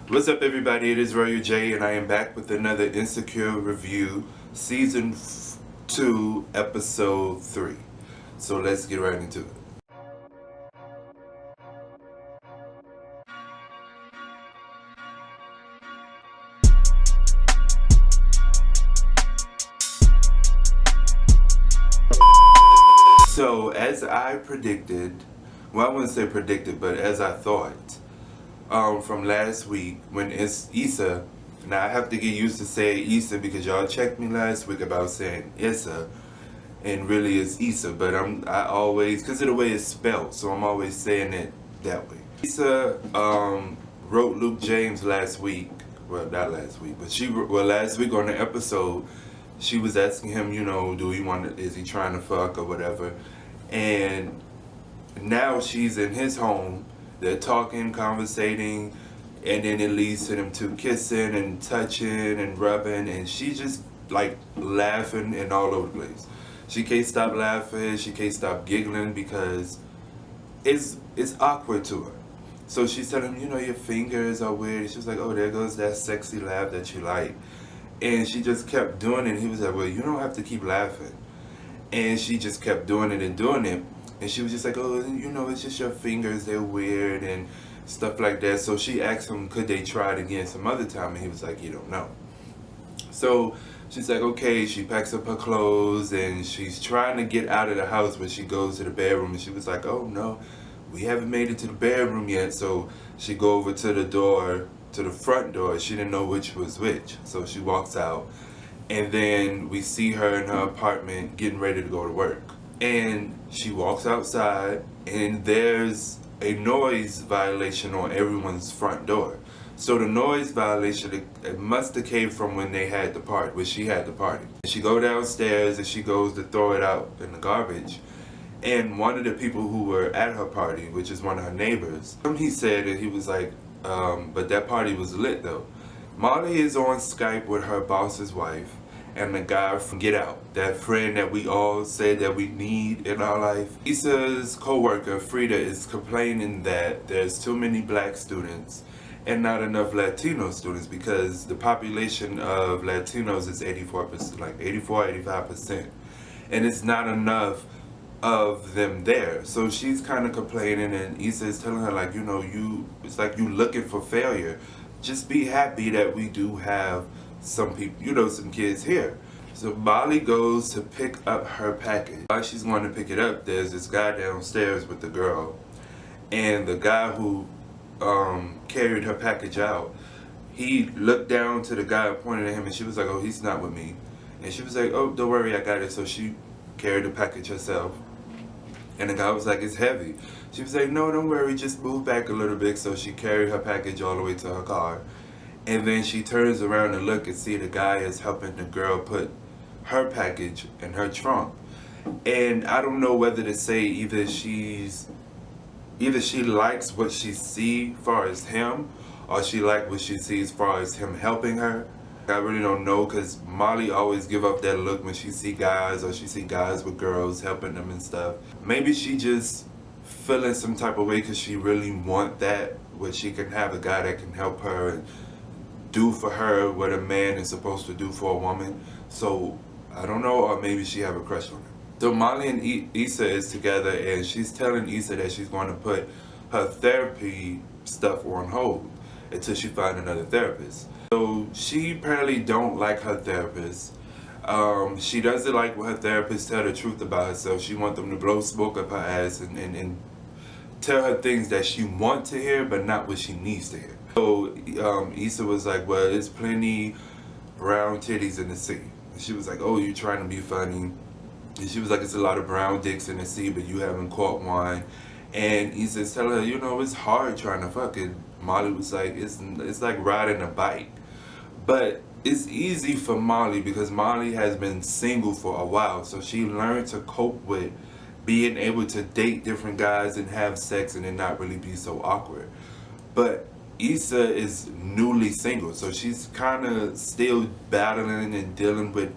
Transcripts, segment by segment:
What's up, everybody? It is Royal J, and I am back with another Insecure review, Season 2, Episode 3. So let's get right into it. So, as I predicted, well, I wouldn't say predicted, but as I thought, from last week when it's Issa. Now I have to get used to saying Issa because y'all checked me last week about saying Issa, and really it's Issa. But I always, because of the way it's spelled, so I'm always saying it that way. Issa wrote Luke James last week. Well, not last week, but last week on the episode, she was asking him, is he trying to fuck or whatever, and now she's in his home. They're talking, conversating, and then it leads to them two kissing and touching and rubbing, and she just like laughing and all over the place. She can't stop laughing. She can't stop giggling because it's awkward to her. So she's telling him, your fingers are weird. She was like, oh, there goes that sexy laugh that you like. And she just kept doing it. And he was like, well, you don't have to keep laughing. And she just kept doing it and doing it. And she was just like, oh, it's just your fingers, they're weird and stuff like that. So she asked him, could they try it again some other time? And he was like, you don't know. So she's like, okay, she packs up her clothes and she's trying to get out of the house, but she goes to the bedroom and she was like, oh no, we haven't made it to the bedroom yet. So she go over to the door, to the front door. She didn't know which was which. So she walks out and then we see her in her apartment getting ready to go to work. And she walks outside and there's a noise violation on everyone's front door. So the noise violation, it must have came from when they had the party, when she had the party. She go downstairs and she goes to throw it out in the garbage. And one of the people who were at her party, which is one of her neighbors, he said that he was like, but that party was lit though. Molly is on Skype with her boss's wife and the guy from Get Out, that friend that we all said that we need in our life. Issa's co-worker, Frida, is complaining that there's too many black students and not enough Latino students because the population of Latinos is 84%, like 85%. And it's not enough of them there. So she's kind of complaining and Issa is telling her like, it's like you looking for failure. Just be happy that we do have some people, some kids here. So Molly goes to pick up her package. While she's going to pick it up, there's this guy downstairs with the girl. And the guy who carried her package out, he looked down to the guy and pointed at him and she was like, oh, he's not with me. And she was like, oh, don't worry, I got it. So she carried the package herself. And the guy was like, it's heavy. She was like, no, don't worry, just move back a little bit. So she carried her package all the way to her car. And then she turns around and look and see the guy is helping the girl put her package in her trunk. And I don't know whether to say either she likes what she sees as far as him, or she likes what she sees as far as him helping her. I really don't know because Molly always give up that look when she see guys or she see guys with girls helping them and stuff. Maybe she just feeling some type of way because she really want that, where she can have a guy that can help her and do for her what a man is supposed to do for a woman. So I don't know, or maybe she have a crush on him. So Molly and Issa is together and she's telling Issa that she's going to put her therapy stuff on hold until she find another therapist. So she apparently don't like her therapist. She doesn't like when her therapist tell the truth about herself. She wants them to blow smoke up her ass and tell her things that she wants to hear but not what she needs to hear. So Issa was like, well, there's plenty brown titties in the sea. And she was like, oh, you trying to be funny. And she was like, it's a lot of brown dicks in the sea, but you haven't caught one. And Issa's telling her, it's hard trying to fuck it. Molly was like, it's like riding a bike. But it's easy for Molly because Molly has been single for a while. So she learned to cope with being able to date different guys and have sex and it not really be so awkward. But Issa is newly single, so she's kind of still battling and dealing with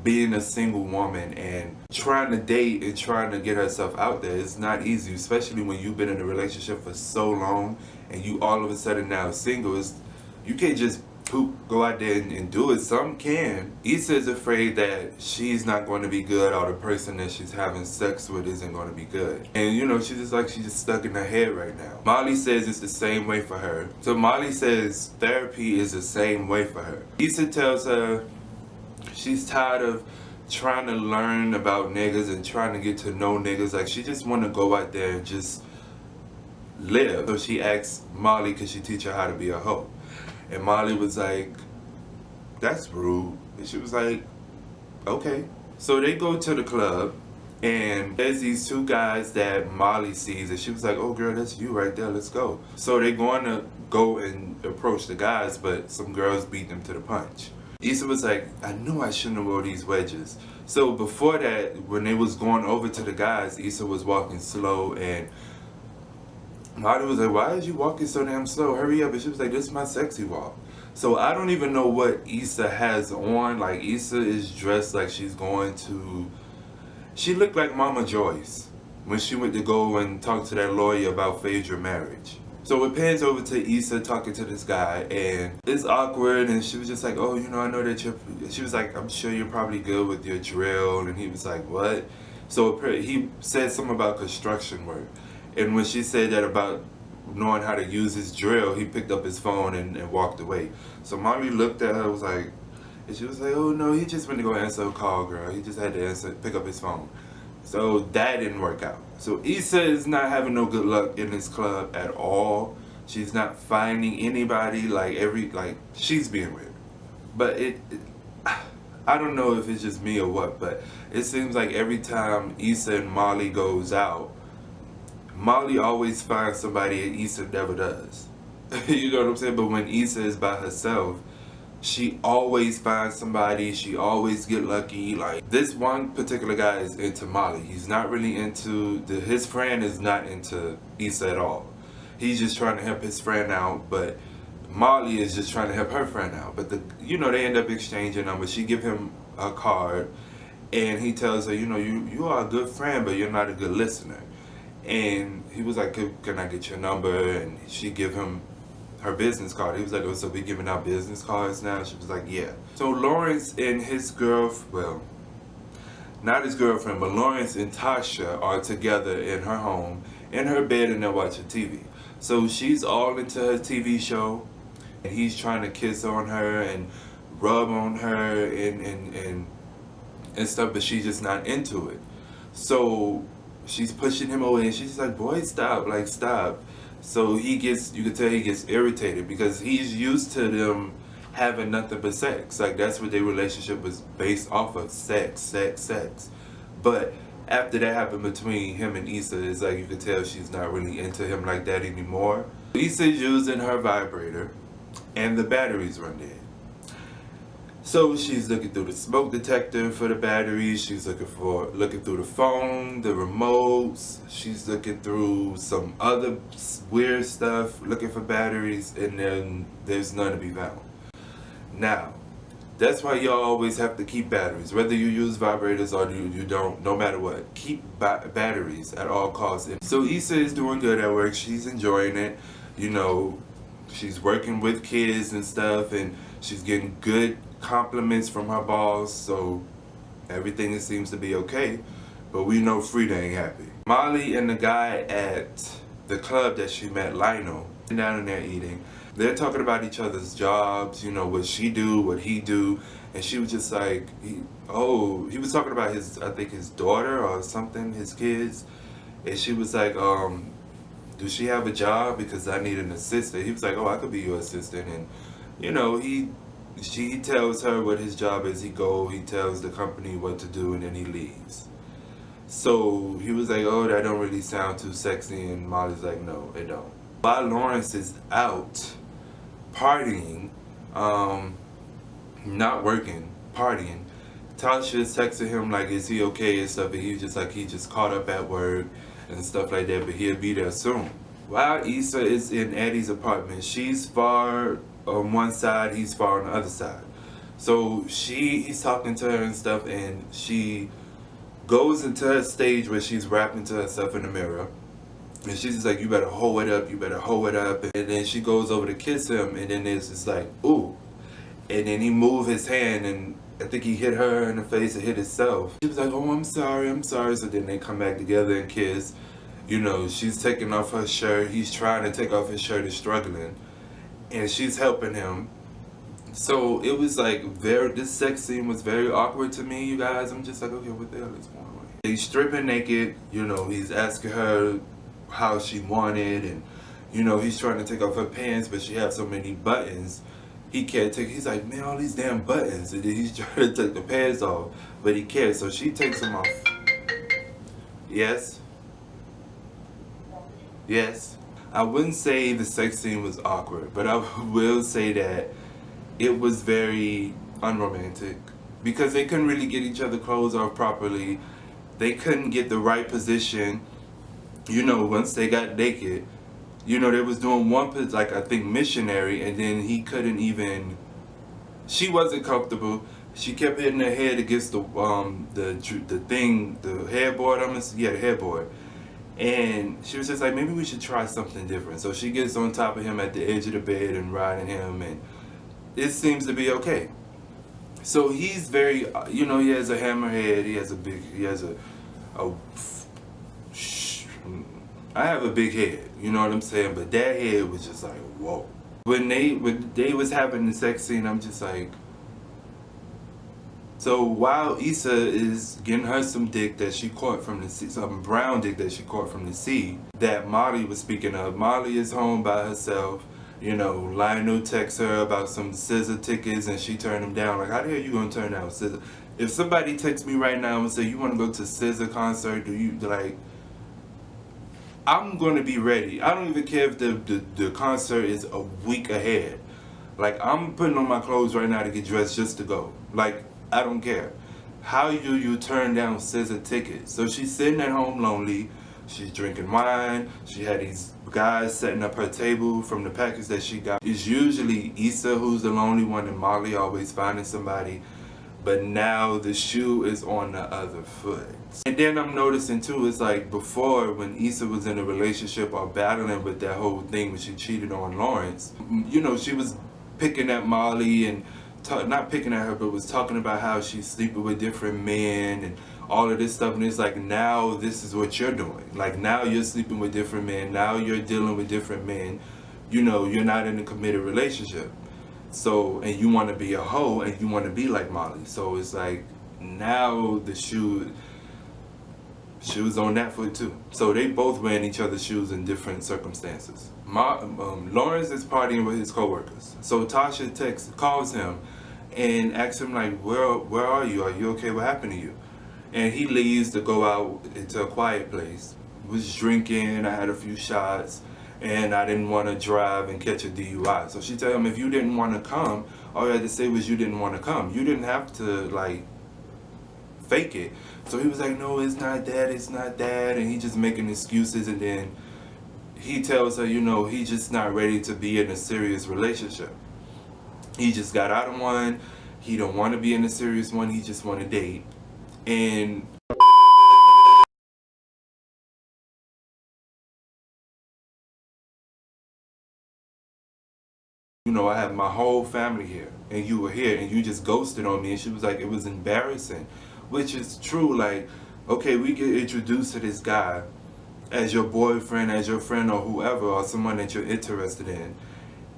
being a single woman and trying to date and trying to get herself out there. It's not easy, especially when you've been in a relationship for so long and you all of a sudden now single. You can't just go out there and do it. Some can. Issa is afraid that she's not going to be good, or the person that she's having sex with isn't going to be good. And you know, she's just stuck in her head right now. Molly says it's the same way for her. So Molly says therapy is the same way for her. Issa tells her she's tired of trying to learn about niggas and trying to get to know niggas. Like, she just want to go out there and just live. So she asks Molly, could she teach her how to be a hoe? And Molly was like, that's rude. And she was like, okay. So they go to the club, and there's these two guys that Molly sees, and she was like, oh girl, that's you right there, let's go. So they're going to go and approach the guys, but some girls beat them to the punch. Issa was like, I knew I shouldn't have wore these wedges. So before that, when they was going over to the guys, Issa was walking slow, and Molly was like, why is you walking so damn slow? Hurry up. And she was like, this is my sexy walk. So I don't even know what Issa has on. Like, Issa is dressed like she's going to... She looked like Mama Joyce when she went to go and talk to that lawyer about Phaedra marriage. So it pans over to Issa talking to this guy, and it's awkward, and she was just like, oh, you know, I know that you're... She was like, I'm sure you're probably good with your drill. And he was like, what? So he said something about construction work. And when she said that about knowing how to use his drill, he picked up his phone and walked away. So Molly looked at her, was like, and she was like, oh no, he just went to go answer a call, girl. He just had to pick up his phone. So that didn't work out. So Issa is not having no good luck in this club at all. She's not finding anybody. Like she's being weird. But I don't know if it's just me or what, but it seems like every time Issa and Molly goes out, Molly always finds somebody and Issa never does. You know what I'm saying? But when Issa is by herself, she always finds somebody. She always get lucky. Like, this one particular guy is into Molly. He's not really into... his friend is not into Issa at all. He's just trying to help his friend out, but Molly is just trying to help her friend out. But you know, they end up exchanging numbers. She give him a card, and he tells her, you know, you are a good friend, but you're not a good listener. And he was like, can I get your number? And she give him her business card. He was like, oh, so we giving out business cards now? She was like, yeah. So Lawrence and his girlfriend, well, not his girlfriend, but Lawrence and Tasha are together in her home, in her bed, and they're watching TV. So she's all into her TV show, and he's trying to kiss on her and rub on her and stuff, but she's just not into it. So she's pushing him away, and she's like, boy, stop, like, stop. So you can tell he gets irritated, because he's used to them having nothing but sex. Like, that's what their relationship was based off of, sex, sex, sex. But after that happened between him and Issa, it's like you can tell she's not really into him like that anymore. Issa's using her vibrator, and the batteries run dead. So she's looking through the smoke detector for the batteries. She's looking through the phone, the remotes. She's looking through some other weird stuff, looking for batteries, and then there's none to be found. Now, that's why y'all always have to keep batteries, whether you use vibrators or you don't. No matter what, keep batteries at all costs. So Issa is doing good at work. She's enjoying it. You know, she's working with kids and stuff, and she's getting good compliments from her boss, so everything seems to be okay. But we know Frida ain't happy. Molly and the guy at the club that she met, Lionel, down in there eating, they're talking about each other's jobs, you know, what she do, what he do, and she was just like, he was talking about I think his daughter or something, his kids, and she was like, do she have a job, because I need an assistant. He was like, oh, I could be your assistant. And you know, he tells her what his job is. He tells the company what to do, and then he leaves. So he was like, oh, that don't really sound too sexy. And Molly's like, no, it don't. While Lawrence is out partying, not working, partying, Tasha's texting him like, is he okay and stuff, and he was just like, he just caught up at work and stuff like that, but he'll be there soon. While Issa is in Eddie's apartment, she's far on one side, he's far on the other side. So he's talking to her and stuff, and she goes into her stage where she's rapping to herself in the mirror, And she's just like, you better hold it up, you better hold it up. And then she goes over to kiss him, and then it's just like, ooh. And then he moved his hand, and I think he hit her in the face and hit himself. She was like, oh, I'm sorry, I'm sorry. So then they come back together and kiss. You know, she's taking off her shirt. He's trying to take off his shirt and struggling. And she's helping him. So it was like this sex scene was very awkward to me, you guys. I'm just like, okay, what the hell is going on here? He's stripping naked, you know, he's asking her how she wanted, and you know, he's trying to take off her pants, but she has so many buttons. He can't take, he's like, man, all these damn buttons. And then he's trying to take the pants off, but he can't, so she takes them off. Yes? Yes? I wouldn't say the sex scene was awkward, but I will say that it was very unromantic because they couldn't really get each other clothes off properly. They couldn't get the right position. You know, once they got naked, you know, they was doing one, like, I think missionary, and then he couldn't even, she wasn't comfortable. She kept hitting her head against the thing, the headboard, the headboard. And she was just like, maybe we should try something different. So she gets on top of him at the edge of the bed and riding him, and it seems to be okay. So he's very, you know, he has a hammerhead, I have a big head, you know what I'm saying? But that head was just like, whoa. When they was having the sex scene, I'm just like, so while Issa is getting her some dick that she caught from the sea, some brown dick that she caught from the sea, that Molly was speaking of. Molly is home by herself. You know, Lionel texts her about some SZA tickets and she turned them down. Like, how the hell you gonna turn down SZA? If somebody texts me right now and say, you wanna go to SZA concert, do you, like, I'm gonna be ready. I don't even care if the concert is a week ahead. Like, I'm putting on my clothes right now to get dressed just to go. Like, I don't care. How do you turn down SZA tickets? So she's sitting at home lonely. She's drinking wine. She had these guys setting up her table from the package that she got. It's usually Issa who's the lonely one and Molly always finding somebody. But now the shoe is on the other foot. And then I'm noticing too, it's like before when Issa was in a relationship or battling with that whole thing when she cheated on Lawrence, you know, she was picking at Molly and not picking at her, but was talking about how she's sleeping with different men and all of this stuff. And it's like, now this is what you're doing. Like, now you're sleeping with different men. Now you're dealing with different men. You know, you're not in a committed relationship. So, and you want to be a hoe and you want to be like Molly. So it's like, now the shoes on that foot too. So they both wearing each other's shoes in different circumstances. Lawrence is partying with his coworkers. So Tasha calls him and asks him like, where are you? Are you okay? What happened to you? And he leaves to go out into a quiet place. Was drinking, I had a few shots, and I didn't want to drive and catch a DUI. So she told him, if you didn't want to come, all you had to say was you didn't want to come. You didn't have to, like, fake it. So he was like, no, it's not that, it's not that, and he just making excuses. And then he tells her, you know, he's just not ready to be in a serious relationship. He just got out of one. He don't want to be in a serious one. He just want to date. And you know, I have my whole family here, and you were here, and you just ghosted on me. And she was like, it was embarrassing, which is true. Like, okay, we get introduced to this guy as your boyfriend, as your friend, or whoever, or someone that you're interested in,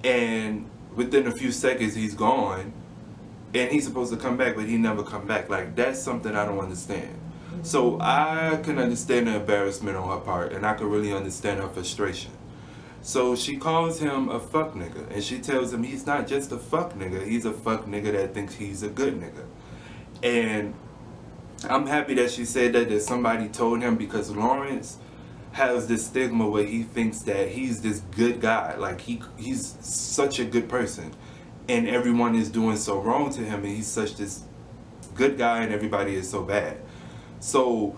and within a few seconds he's gone, and he's supposed to come back, but he never come back. Like, that's something I don't understand. So I can understand the embarrassment on her part, and I can really understand her frustration. So she calls him a fuck nigga, and she tells him he's not just a fuck nigga, he's a fuck nigga that thinks he's a good nigga. And I'm happy that she said that somebody told him, because Lawrence has this stigma where he thinks that he's this good guy, like he's such a good person, and everyone is doing so wrong to him, and he's such this good guy and everybody is so bad. So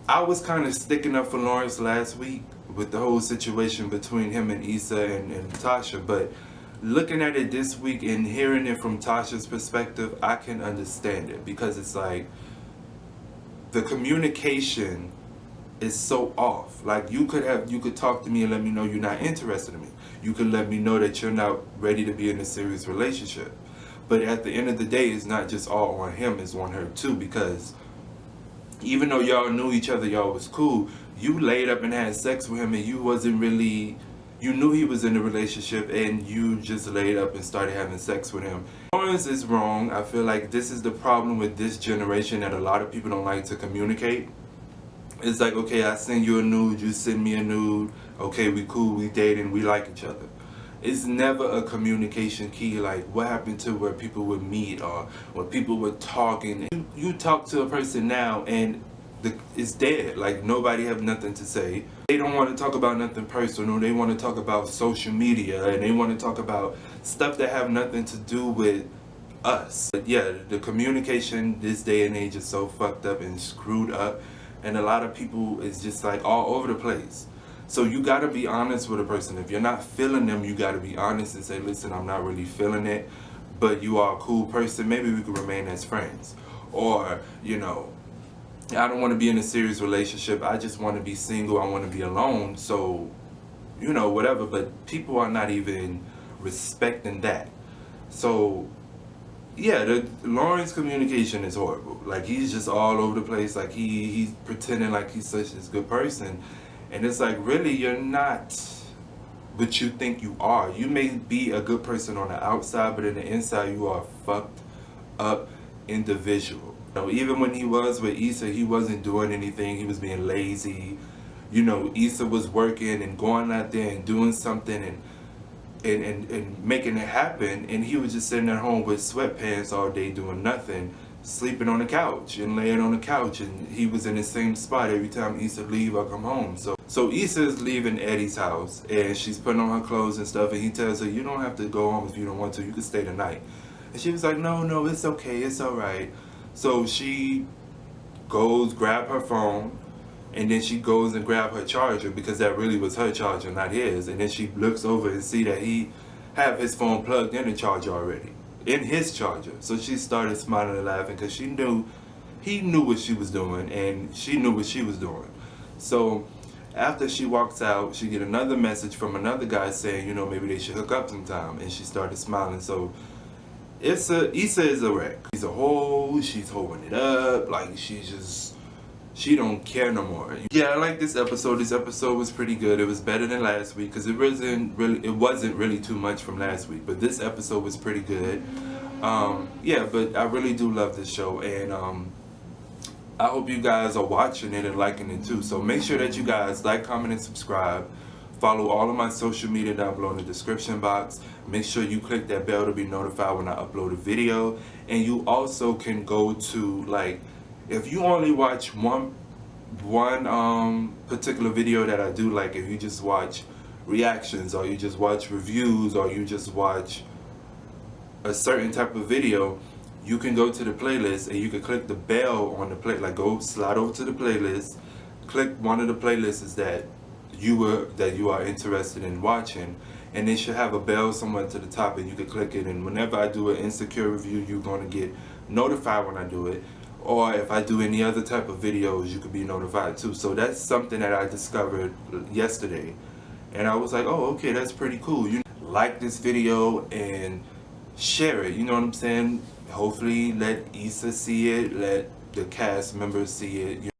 I was kind of sticking up for Lawrence last week with the whole situation between him and Issa and Tasha, but looking at it this week and hearing it from Tasha's perspective, I can understand it, because it's like the communication is so off. Like you could talk to me and let me know you're not interested in me. You could let me know that you're not ready to be in a serious relationship. But at the end of the day, it's not just all on him, it's on her too, because even though y'all knew each other, y'all was cool, you laid up and had sex with him and you wasn't really, you knew he was in a relationship and you just laid up and started having sex with him. Lawrence is wrong. I feel like this is the problem with this generation, that a lot of people don't like to communicate. It's like, okay, I send you a nude, you send me a nude, okay, we cool, we dating, we like each other. It's never a communication key. Like, what happened to where people would meet or when people were talking? You talk to a person now and it's dead. Like, nobody have nothing to say. They don't want to talk about nothing personal. They want to talk about social media and they want to talk about stuff that have nothing to do with us. But yeah, the communication this day and age is so fucked up and screwed up, and a lot of people is just like all over the place. So you gotta be honest with a person. If you're not feeling them, you gotta be honest and say, listen, I'm not really feeling it, but you are a cool person, maybe we could remain as friends. Or, you know, I don't want to be in a serious relationship, I just want to be single, I want to be alone, so, you know, whatever. But people are not even respecting that. So yeah, the Lawrence communication is horrible. Like, he's just all over the place. Like, he's pretending like he's such a good person. And it's like, really, you're not what you think you are. You may be a good person on the outside, but in the inside, you are a fucked up individual. You know, even when he was with Issa, he wasn't doing anything. He was being lazy. You know, Issa was working and going out there and doing something and making it happen, and he was just sitting at home with sweatpants all day doing nothing, sleeping on the couch and laying on the couch, and he was in the same spot every time Issa leave or come home. So Issa is leaving Eddie's house and she's putting on her clothes and stuff, and he tells her, you don't have to go home if you don't want to, you can stay the night. And she was like, no, it's okay, it's alright. So she goes grab her phone, and then she goes and grab her charger, because that really was her charger, not his. And then she looks over and see that he have his phone plugged in the charger already, in his charger. So she started smiling and laughing, because she knew he knew what she was doing and she knew what she was doing. So after she walks out, she get another message from another guy saying, you know, maybe they should hook up sometime. And she started smiling. So Issa is a wreck. She's a hoe, she's holding it up, like she don't care no more. Yeah, I like this episode. This episode was pretty good. It was better than last week, because it wasn't really too much from last week. But this episode was pretty good. Yeah, but I really do love this show, and I hope you guys are watching it and liking it too. So make sure that you guys like, comment, and subscribe. Follow all of my social media down below in the description box. Make sure you click that bell to be notified when I upload a video. And you also can go to, like, if you only watch one particular video that I do, like if you just watch reactions or you just watch reviews or you just watch a certain type of video, you can go to the playlist and you can click the bell on the play, like go slide over to the playlist, click one of the playlists that you are interested in watching, and they should have a bell somewhere to the top, and you can click it, and whenever I do an Insecure review, you're going to get notified when I do it. Or if I do any other type of videos, you could be notified too. So that's something that I discovered yesterday, and I was like, oh, okay, that's pretty cool. You like this video and share it, you know what I'm saying? Hopefully let Issa see it, let the cast members see it.